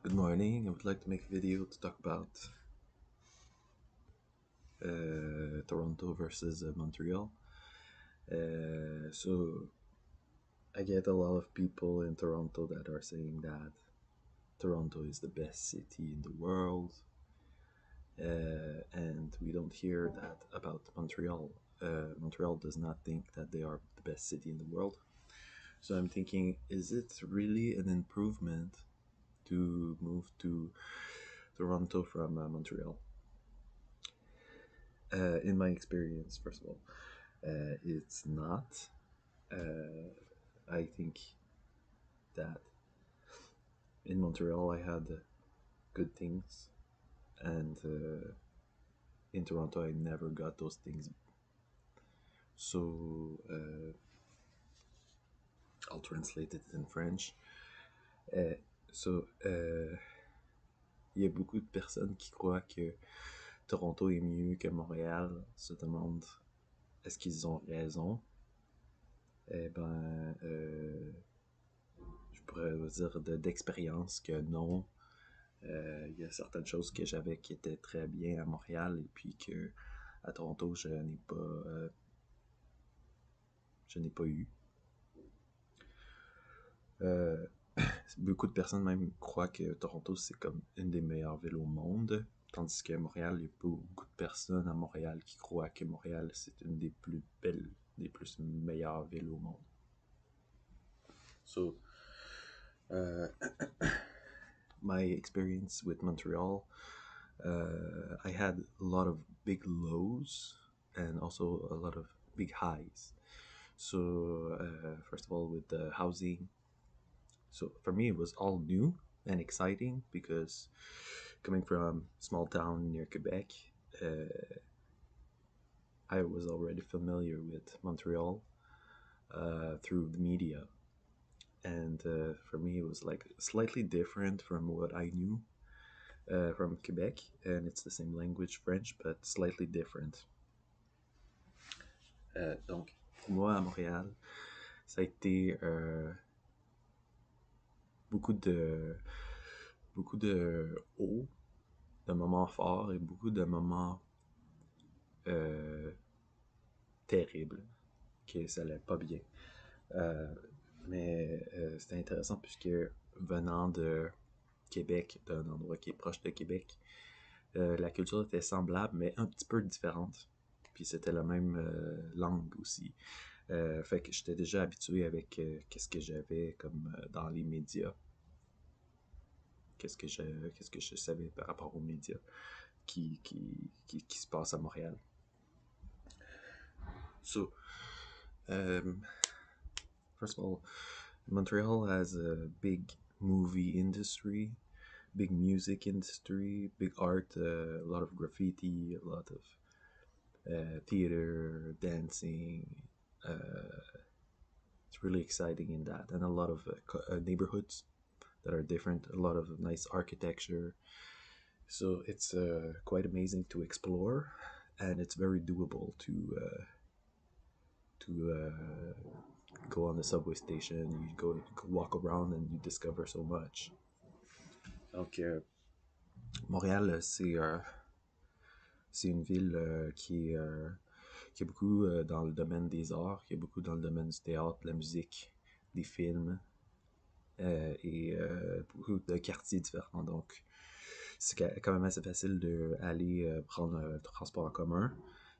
Good morning. I would like to make a video to talk about Toronto versus Montreal. So I get a lot of people in Toronto that are saying that Toronto is the best city in the world, and we don't hear that about Montreal. Montreal does not think that they are the best city in the world. So I'm thinking, is it really an improvement to move to Toronto from Montreal? In my experience, first of all, it's not. I think that in Montreal I had good things, and in Toronto I never got those things. So I'll translate it in French. Euh, il y a beaucoup de personnes qui croient que Toronto est mieux que Montréal, se demandent est-ce qu'ils ont raison. Eh ben, je pourrais vous dire d'expérience que non. Il y a certaines choses que j'avais qui étaient très bien à Montréal et puis que à Toronto je n'ai pas eu. Euh, Beaucoup de personnes même croient que Toronto c'est comme une des meilleures villes au monde, tandis que Montréal, il y a beaucoup de personnes à Montréal qui croient que Montréal c'est une des plus belles, des plus meilleures villes au monde. So, uh, my experience with Montreal, I had a lot of big lows and also a lot of big highs. So, first of all, with the housing, so for me, it was all new and exciting because coming from small town near Quebec, I was already familiar with Montreal through the media, and for me, it was like slightly different from what I knew from Quebec, and it's the same language, French, but slightly different. Donc, pour moi, à Montréal, ça a été beaucoup de hauts, de moments forts et beaucoup de moments euh, terribles, que ça allait pas bien. Mais c'était intéressant puisque venant de Québec, d'un endroit qui est proche de Québec, la culture était semblable mais un petit peu différente. Puis c'était la même langue aussi. Fait que j'étais déjà habitué avec qu'est-ce que j'avais comme dans les médias. Qu'est-ce que je savais par rapport aux médias qui se passe à Montréal. So, first of all, Montreal has a big movie industry, big music industry, big art, a lot of graffiti, a lot of theater, dancing. It's really exciting in that, and a lot of neighborhoods that are different, a lot of nice architecture. So it's quite amazing to explore, and it's very doable to go on the subway station. You go walk around and you discover so much. Donc, Montréal, c'est une ville qui est beaucoup dans le domaine des arts, qui est beaucoup dans le domaine du théâtre, de la musique, des films et beaucoup de quartiers différents. Donc, c'est quand même assez facile d'aller prendre un transport en commun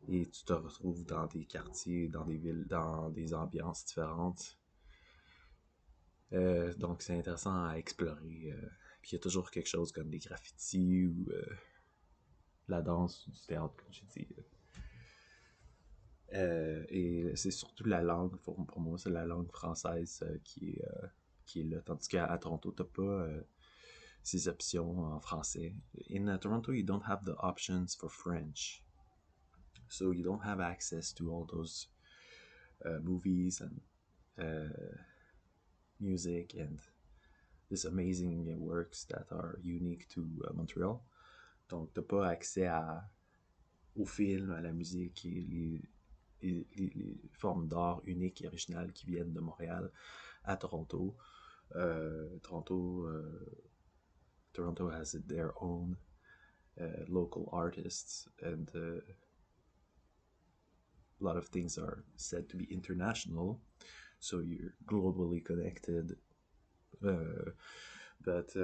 et tu te retrouves dans des quartiers, dans des villes, dans des ambiances différentes. Donc, c'est intéressant à explorer. Puis, il y a toujours quelque chose comme des graffitis ou la danse, du théâtre, comme j'ai dit. Et c'est surtout la langue, pour moi, c'est la langue française qui est là. Tandis qu'à Toronto, t'as pas ces options en français. In Toronto, you don't have the options for French. So you don't have access to all those movies and music and these amazing works that are unique to Montreal. Donc, t'as pas accès aux films, à la musique et les formes d'art uniques et originales qui viennent de Montréal à Toronto. Toronto, Toronto has their own local artists, and a lot of things are said to be international, so you're globally connected. But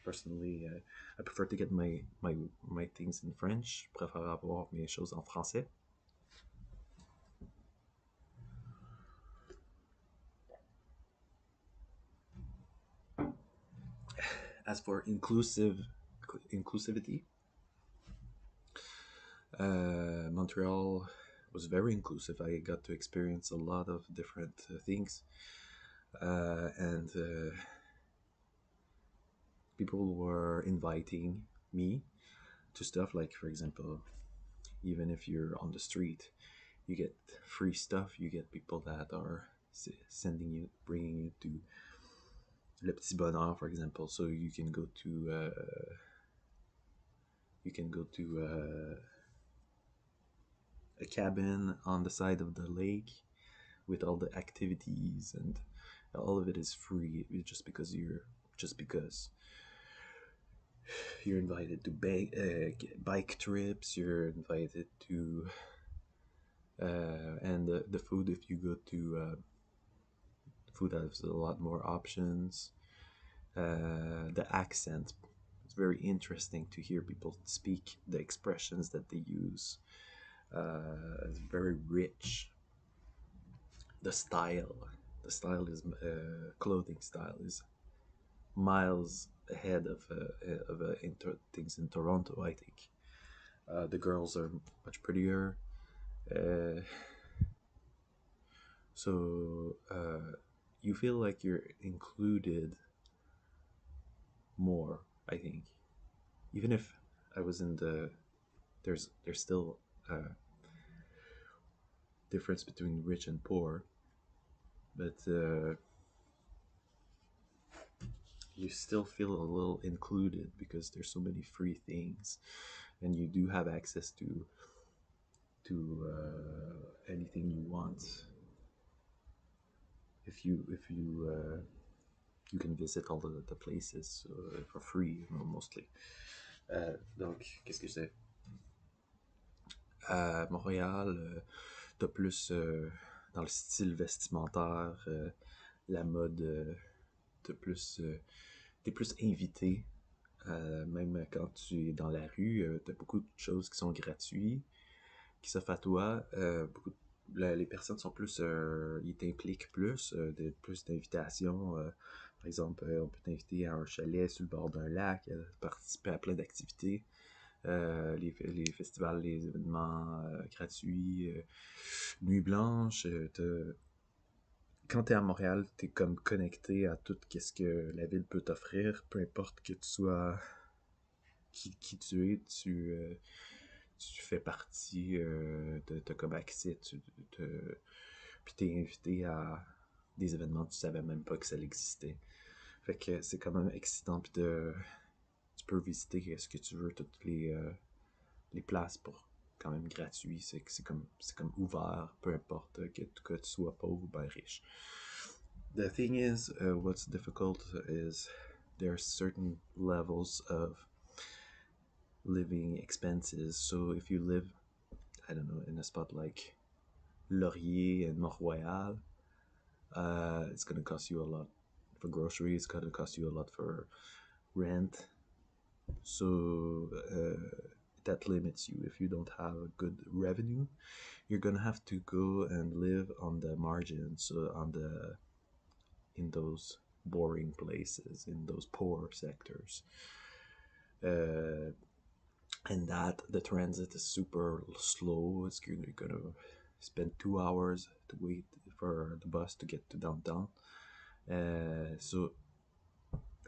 personally, I prefer to get my things in French. Je préfère avoir mes choses en français. As for inclusivity, Montreal was very inclusive. I got to experience a lot of different things, and people were inviting me to stuff like, for example, even if you're on the street, you get free stuff. You get people that are sending you, bringing you to Le Petit Bonheur, for example. So you can go to a cabin on the side of the lake with all the activities, and all of it is free just because you're invited to bike trips. You're invited to and the food, if you go to food has a lot more options. The accent, it's very interesting to hear people speak the expressions that they use. It's very rich. The style, clothing style is miles ahead of things in Toronto. I think the girls are much prettier. Uh, so you feel like you're included more, I think. Even if I was in the there's still a difference between rich and poor, but you still feel a little included because there's so many free things, and you do have access to anything you want. If you can visit all the places for free, mostly. Donc, qu'est-ce que je sais? À Montréal, t'as plus dans le style vestimentaire, la mode, t'es plus invité. Même quand tu es dans la rue, t'as beaucoup de choses qui sont gratuites, qui s'offrent à toi. Les personnes sont plus, ils t'impliquent plus, plus d'invitations. Par exemple, on peut t'inviter à un chalet sur le bord d'un lac, participer à plein d'activités. Les festivals, les événements gratuits, Nuit Blanche. Quand tu es à Montréal, tu es comme connecté à tout ce que la ville peut t'offrir, peu importe que tu sois qui tu es, tu fais partie, t'as comme accès, puis t'es invité à des événements que tu savais même pas que ça existait. Fait que c'est quand même excitant, puis tu peux visiter ce que tu veux, toutes les places pour quand même gratuit. C'est comme ouvert, peu importe que tu sois pauvre ou bien riche. The thing is, what's difficult is there are certain levels of living expenses. So if you live, I don't know, in a spot like Laurier and Mont-Royal, it's going to cost you a lot for groceries. It's going to cost you a lot for rent. So that limits you. If you don't have a good revenue, you're gonna have to go and live on the margins, in those boring places, in those poor sectors. And that the transit is super slow. You're gonna spend 2 hours to wait for the bus to get to downtown. So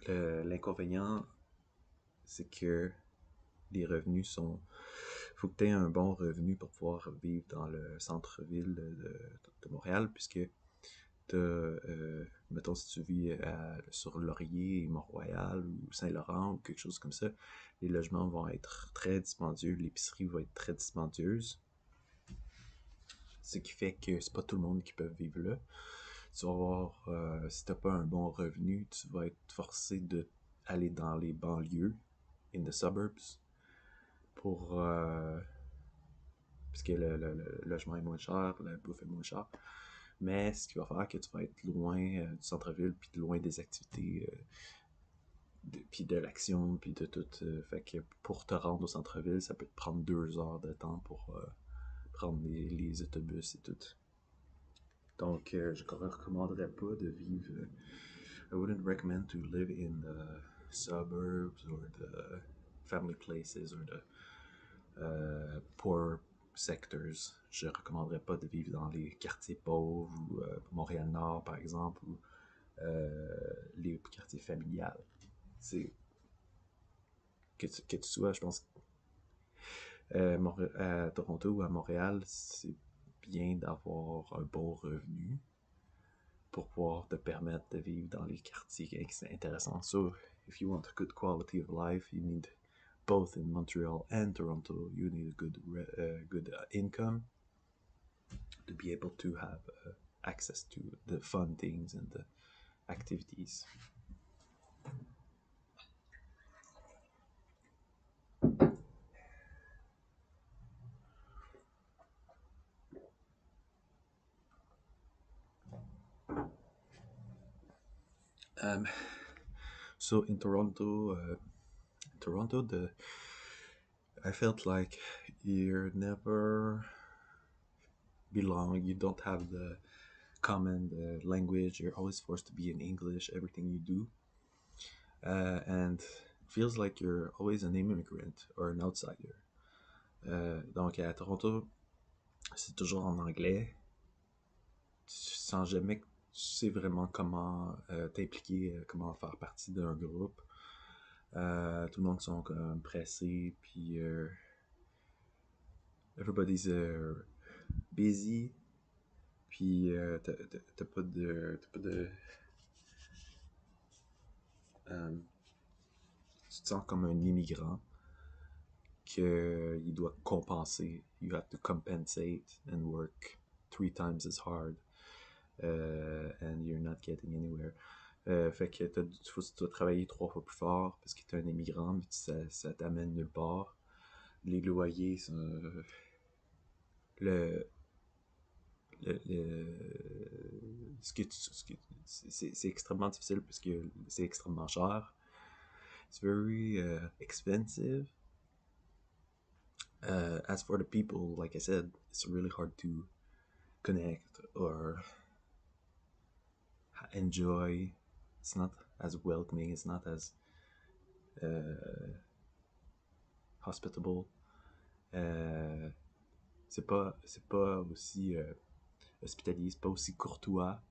l'inconvénient, c'est que les revenus sont. Faut que tu aies un bon revenu pour pouvoir vivre dans le centre-ville de Montréal, puisque mettons, si tu vis sur Laurier, Mont-Royal ou Saint-Laurent ou quelque chose comme ça, les logements vont être très dispendieux, l'épicerie va être très dispendieuse, ce qui fait que c'est pas tout le monde qui peut vivre là. Tu vas avoir, si t'as pas un bon revenu, tu vas être forcé de aller dans les banlieues, in the suburbs, pour parce que le logement est moins cher, la bouffe est moins chère. Mais ce qui va faire que tu vas être loin du centre-ville, puis loin des activités, puis de l'action, puis de tout. Fait que pour te rendre au centre-ville, ça peut te prendre 2 heures de temps pour prendre les autobus et tout. Donc, je ne recommanderais pas de vivre. I wouldn't recommend to live in the suburbs or the family places or the poor sectors. Je recommanderais pas de vivre dans les quartiers pauvres ou Montréal-Nord, par exemple, ou les quartiers familiales. C'est que tu sois, je pense, à Toronto ou à Montréal, c'est bien d'avoir un bon revenu pour pouvoir te permettre de vivre dans les quartiers intéressants. So, if you want a good quality of life, you need both in Montreal and Toronto. You need a good income to be able to have access to the fun things and the activities. Um, so in Toronto, the I felt like you're never belong. You don't have the common language. You're always forced to be in English. Everything you do, and feels like you're always an immigrant or an outsider. Donc à Toronto, c'est toujours en anglais. Tu sens jamais que tu sais vraiment comment t'impliquer, comment faire partie d'un groupe. Tout le monde sont comme pressés, puis everybody's busy, puis t'as pas de tu te sens comme un immigrant qu'il doit compenser. You have to compensate and work 3 times as hard, and you're not getting anywhere. Fait que tu dois travailler 3 fois plus fort parce que tu es un immigrant, mais ça t'amène nulle part. Les loyers sont. Le, ce que c'est extrêmement difficile parce que c'est extrêmement cher. It's very expensive. As for the people, like I said, it's really hard to connect or enjoy. It's not as welcoming. It's not as hospitable. Euh, c'est pas aussi hospitalier, c'est pas aussi courtois.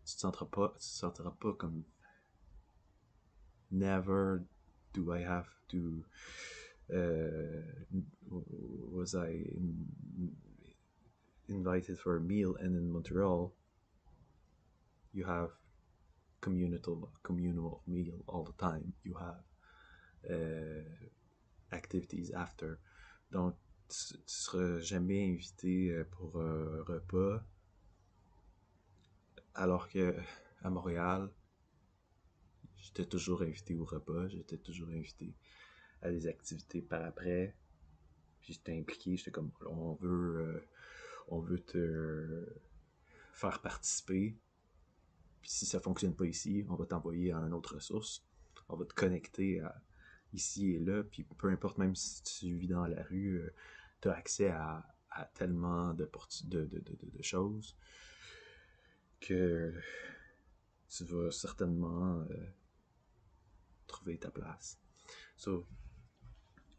Tu te sentiras pas comme never do I have to was I invited for a meal, and in Montreal you have communal meal all the time. You have activities after. Donc tu seras jamais invité pour un repas, alors que à Montréal, j'étais toujours invité au repas, j'étais toujours invité à des activités par après. Puis j'étais impliqué, j'étais comme on veut te faire participer. Puis si ça fonctionne pas ici, on va t'envoyer à une autre ressource. On va te connecter à ici et là. Puis peu importe, même si tu vis dans la rue, tu as accès à tellement de choses que tu vas certainement trouver ta place. So,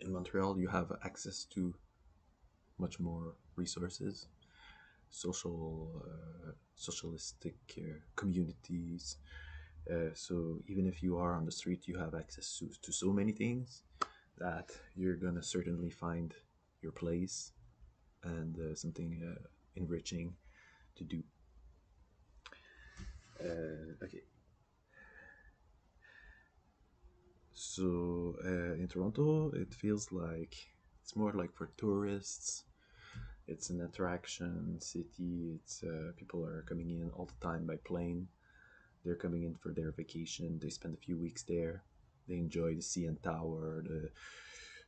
in Montreal, you have access to much more resources, socialistic communities. So even if you are on the street, you have access to so many things that you're gonna certainly find your place and something enriching to do. Okay. So in Toronto, it feels like it's more like for tourists. It's an attraction city. It's people are coming in all the time by plane. They're coming in for their vacation. They spend a few weeks there. They enjoy the CN Tower,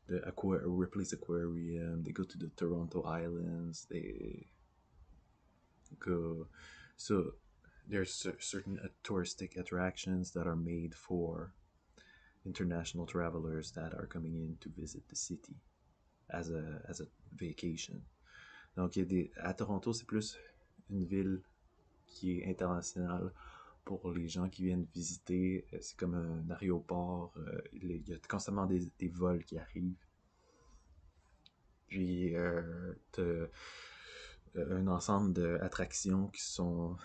Ripley's Aquarium. They go to the Toronto Islands. They go. So there's certain touristic attractions that are made for international travelers that are coming in to visit the city as a vacation. Donc, à Toronto, c'est plus une ville qui est internationale pour les gens qui viennent visiter. C'est comme un aéroport. Il y a constamment des vols qui arrivent. Puis, t'as un ensemble d'attractions qui sont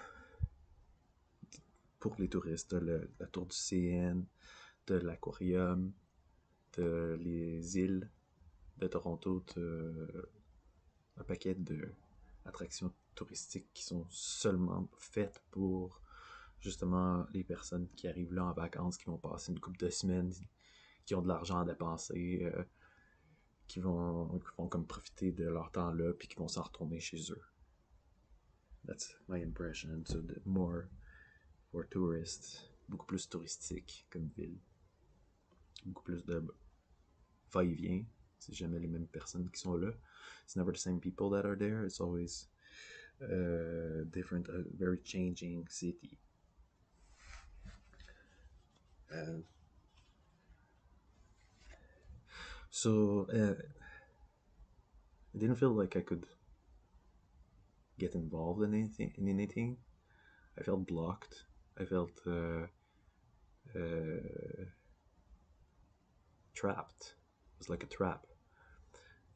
pour les touristes. T'as la tour du CN, t'as l'aquarium, t'as les îles de Toronto, t'as un paquet d'attractions touristiques qui sont seulement faites pour justement les personnes qui arrivent là en vacances, qui vont passer une couple de semaines, qui ont de l'argent à dépenser, qui vont comme profiter de leur temps là, puis qui vont s'en retourner chez eux. That's my impression. So more for tourists, beaucoup plus touristique comme ville, beaucoup plus de va-et-vient. C'est jamais les mêmes personnes qui sont là. It's never the same people that are there. It's always different, a very changing city. So I didn't feel like I could get involved in anything. I felt blocked. I felt trapped. It was like a trap.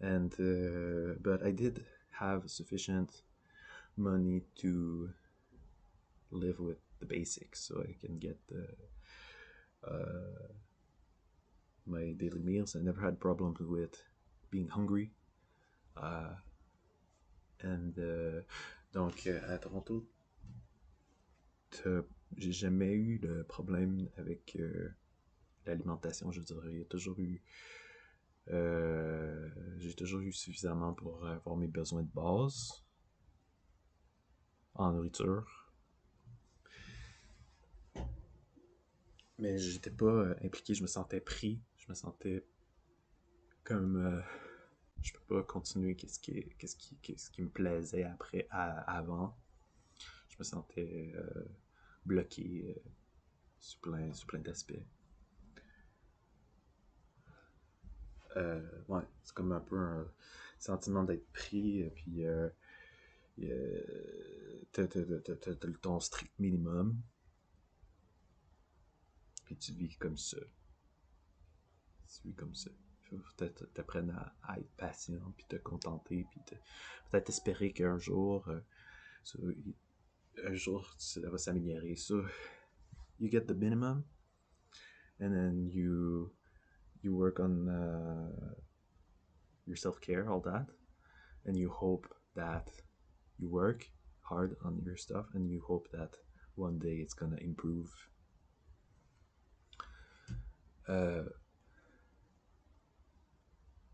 And but I did have sufficient money to live with the basics, so I can get my daily meals. I never had problems with being hungry. Donc à Toronto, j'ai jamais eu de problème avec l'alimentation. Je dirais, il y a toujours eu j'ai toujours eu suffisamment pour avoir mes besoins de base en nourriture. Mais j'étais pas impliqué, je me sentais pris, je me sentais comme je peux pas continuer qu'est-ce qui me plaisait avant. Je me sentais bloqué sur plein d'aspects. Ouais, c'est comme un peu un sentiment d'être pris, puis t'as ton strict minimum, puis tu vis comme ça. Tu vis comme ça. Faut peut-être t'apprendre à être patient, puis te contenter, puis peut-être espérer qu'un jour, ça va s'améliorer. So, you get the minimum, and then you work on your self-care, all that, and you hope that you work hard on your stuff, and you hope that one day it's gonna improve.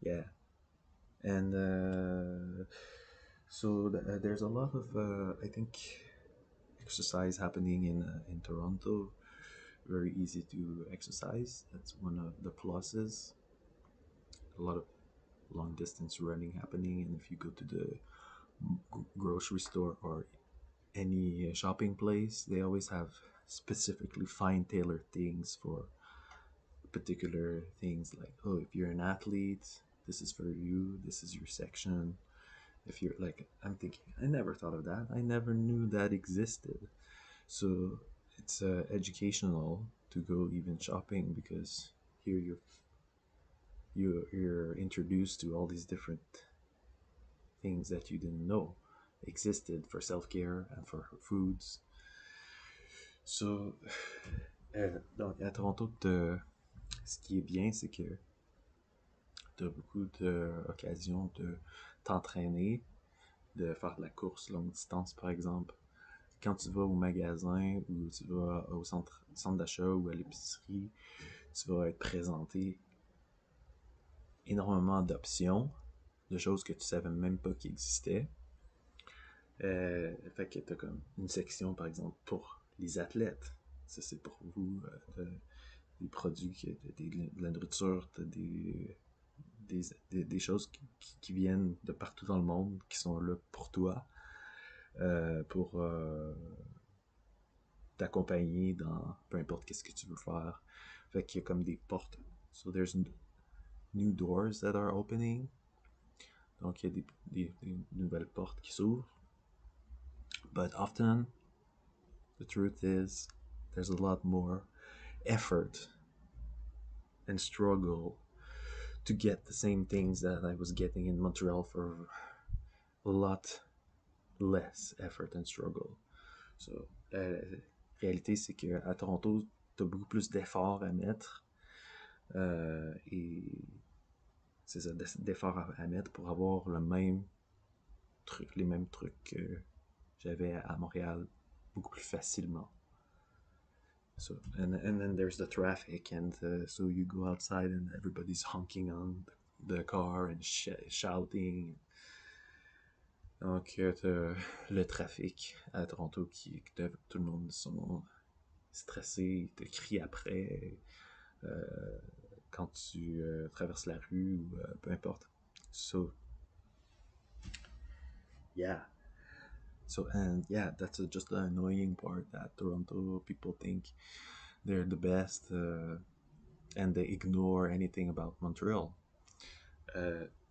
Yeah, and so there's a lot of I think exercise happening in Toronto. Very easy to exercise. That's one of the pluses. A lot of long distance running happening, and if you go to the grocery store or any shopping place, they always have specifically fine tailored things for particular things, like, oh, if you're an athlete, this is for you, this is your section. If you're like, I'm thinking, I never thought of that, I never knew that existed. So it's educational to go even shopping, because here you're introduced to all these different things that you didn't know existed for self-care and for foods. So donc à Toronto, ce qui est bien, c'est que tu as beaucoup d'occasions de t'entraîner, de faire de la course longue distance, par exemple. Quand tu vas au magasin ou tu vas au centre d'achat ou à l'épicerie, tu vas être présenté énormément d'options de choses que tu savais même pas qui existaient. Fait que t'as comme une section, par exemple, pour les athlètes. Ça, c'est pour vous. Des produits, de la nourriture, t'as des choses qui viennent de partout dans le monde, qui sont là pour toi, pour t'accompagner dans peu importe qu'est-ce que tu veux faire. Fait qu'il y a comme des portes. So there's new doors that are opening. Donc il y a des nouvelles portes qui s'ouvrent. But often, the truth is, there's a lot more effort and struggle to get the same things that I was getting in Montreal for a lot less effort and struggle. So, la réalité, c'est qu'à Toronto, tu as beaucoup plus d'efforts à mettre et c'est ça, d'efforts à mettre pour avoir le même truc, les mêmes trucs que j'avais à Montréal beaucoup plus facilement. So, and then there's the traffic, and so you go outside and everybody's honking on the car and shouting. Donc, le trafic à Toronto tout le monde sont stressés, ils te crient après quand tu traverses la rue ou peu importe. So, yeah. So, and yeah, that's just the annoying part that Toronto people think they're the best and they ignore anything about Montreal.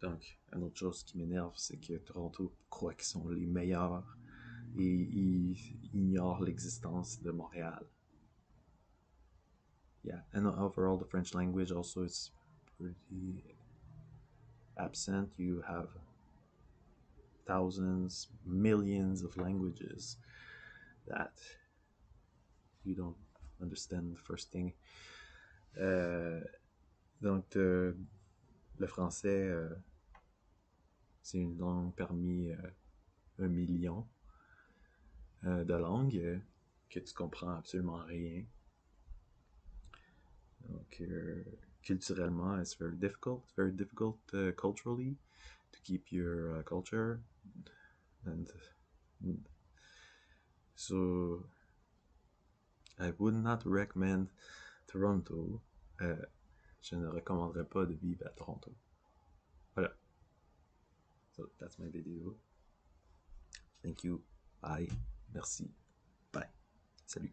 Donc, une autre chose qui m'énerve, c'est que Toronto croit qu'ils sont les meilleurs et ils ignorent l'existence de Montréal. Yeah, and overall, the French language also is pretty absent. You have thousands, millions of languages that you don't understand the first thing. Donc, le français, c'est une langue parmi 1 million de langues que tu comprends absolument rien. Donc, culturellement, it's very difficult. It's very difficult culturally to keep your culture. And so, I would not recommend Toronto. Je ne recommanderais pas de vivre à Toronto. Voilà. So, that's my video. Thank you. Bye. Merci. Bye. Salut.